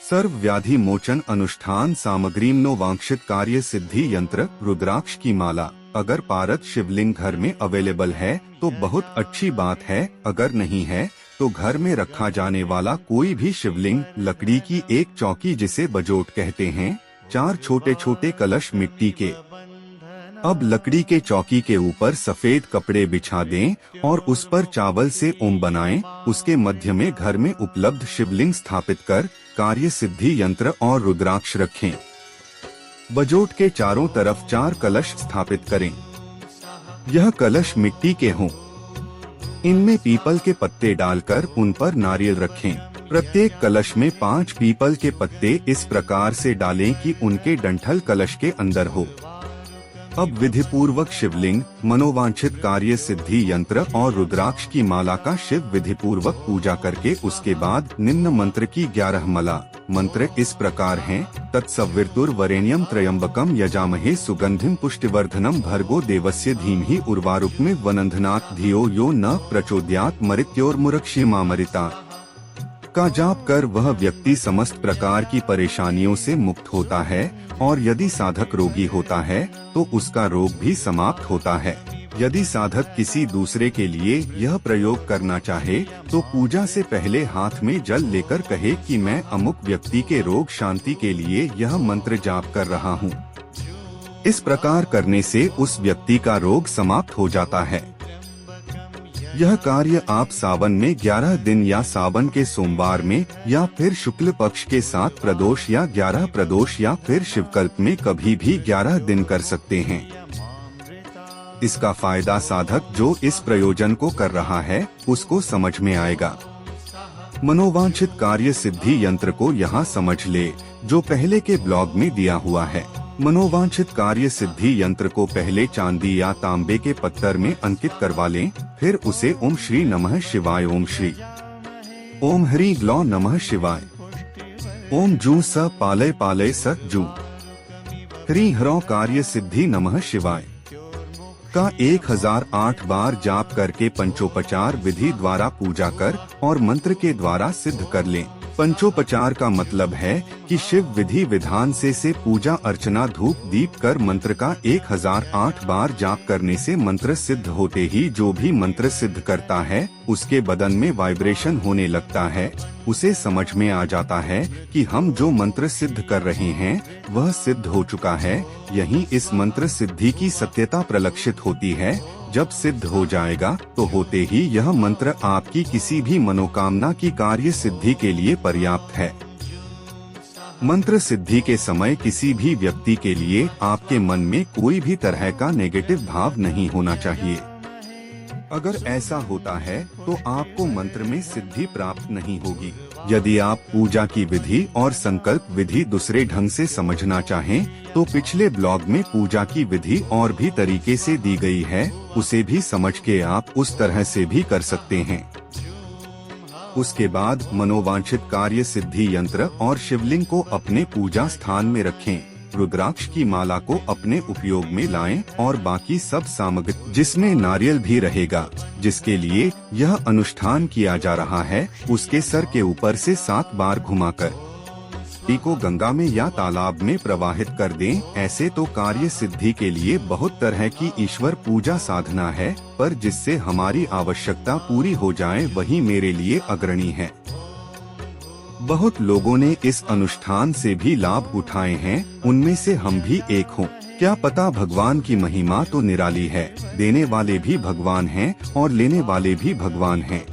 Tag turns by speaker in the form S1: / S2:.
S1: सर्व व्याधि मोचन अनुष्ठान सामग्रीमनो वांछित कार्य सिद्धि यंत्र रुद्राक्ष की माला। अगर पारद शिवलिंग घर में अवेलेबल है तो बहुत अच्छी बात है, अगर नहीं है तो घर में रखा जाने वाला कोई भी शिवलिंग, लकड़ी की एक चौकी जिसे बजोट कहते हैं, 4 छोटे छोटे कलश मिट्टी के। अब लकड़ी के चौकी के ऊपर सफेद कपड़े बिछा दें और उस पर चावल से ओम बनाएं। उसके मध्य में घर में उपलब्ध शिवलिंग स्थापित कर कार्य सिद्धि यंत्र और रुद्राक्ष रखें। बजोट के चारों तरफ 4 कलश स्थापित करें। यह कलश मिट्टी के हों। इनमें पीपल के पत्ते डालकर उन पर नारियल रखें। प्रत्येक कलश में 5 पीपल के पत्ते इस प्रकार से डालें कि उनके डंठल कलश के अंदर हो। अब विधि पूर्वक शिवलिंग, मनोवांछित कार्य सिद्धि यंत्र और रुद्राक्ष की माला का शिव विधि पूर्वक पूजा करके उसके बाद निम्न मंत्र की 11 माला। मंत्र इस प्रकार हैं: तत्सवितुर्वरेण्यं त्र्यंबकं यजामहे सुगंधिं पुष्टिवर्धनम भर्गो देवस्य धीमहि उर्वारुकमिव वनंधनात् धियो यो न प्रचोदयात् मृत्योर्मुरक्षेमामृता का जाप कर वह व्यक्ति समस्त प्रकार की परेशानियों से मुक्त होता है, और यदि साधक रोगी होता है तो उसका रोग भी समाप्त होता है। यदि साधक किसी दूसरे के लिए यह प्रयोग करना चाहे तो पूजा से पहले हाथ में जल लेकर कहे कि मैं अमुक व्यक्ति के रोग शांति के लिए यह मंत्र जाप कर रहा हूँ। इस प्रकार करने से उस व्यक्ति का रोग समाप्त हो जाता है। यह कार्य आप सावन में 11 दिन या सावन के सोमवार में या फिर शुक्ल पक्ष के 7 प्रदोष या 11 प्रदोष या फिर शिवकल्प में कभी भी 11 दिन कर सकते हैं। इसका फायदा साधक जो इस प्रयोजन को कर रहा है उसको समझ में आएगा। मनोवांछित कार्य सिद्धि यंत्र को यहाँ समझ ले जो पहले के ब्लॉग में दिया हुआ है। मनोवांछित कार्य सिद्धि यंत्र को पहले चांदी या तांबे के पत्थर में अंकित करवा लें, फिर उसे ओम श्री नमः शिवाय, ओम श्री ओम हरि ग्लौ नमः शिवाय, ओम जू स पालय पालय स जू हरि हरो कार्य सिद्धि नमः शिवाय का 1008 बार जाप करके पंचोपचार विधि द्वारा पूजा कर और मंत्र के द्वारा सिद्ध कर लें। पंचोपचार का मतलब है कि शिव विधि विधान से पूजा अर्चना धूप दीप कर मंत्र का 1008 बार जाप करने से मंत्र सिद्ध होते ही जो भी मंत्र सिद्ध करता है उसके बदन में वाइब्रेशन होने लगता है। उसे समझ में आ जाता है कि हम जो मंत्र सिद्ध कर रहे हैं वह सिद्ध हो चुका है। यही इस मंत्र सिद्धि की सत्यता प्रलक्षित होती है। जब सिद्ध हो जाएगा तो होते ही यह मंत्र आपकी किसी भी मनोकामना की कार्य सिद्धि के लिए पर्याप्त है। मंत्र सिद्धि के समय किसी भी व्यक्ति के लिए आपके मन में कोई भी तरह का नेगेटिव भाव नहीं होना चाहिए। अगर ऐसा होता है तो आपको मंत्र में सिद्धि प्राप्त नहीं होगी। यदि आप पूजा की विधि और संकल्प विधि दूसरे ढंग से समझना चाहें तो पिछले ब्लॉग में पूजा की विधि और भी तरीके से दी गई है, उसे भी समझ के आप उस तरह से भी कर सकते हैं। उसके बाद मनोवांछित कार्य सिद्धि यंत्र और शिवलिंग को अपने पूजा स्थान में रखें। रुद्राक्ष की माला को अपने उपयोग में लाएं और बाकी सब सामग्री जिसमें नारियल भी रहेगा जिसके लिए यह अनुष्ठान किया जा रहा है उसके सर के ऊपर से 7 बार घुमाकर को गंगा में या तालाब में प्रवाहित कर दें। ऐसे तो कार्य सिद्धि के लिए बहुत तरह की ईश्वर पूजा साधना है, पर जिससे हमारी आवश्यकता पूरी हो जाए वही मेरे लिए अग्रणी है। बहुत लोगों ने इस अनुष्ठान से भी लाभ उठाए हैं, उनमें से हम भी एक हों। क्या पता भगवान की महिमा तो निराली है। देने वाले भी भगवान हैं और लेने वाले भी भगवान हैं।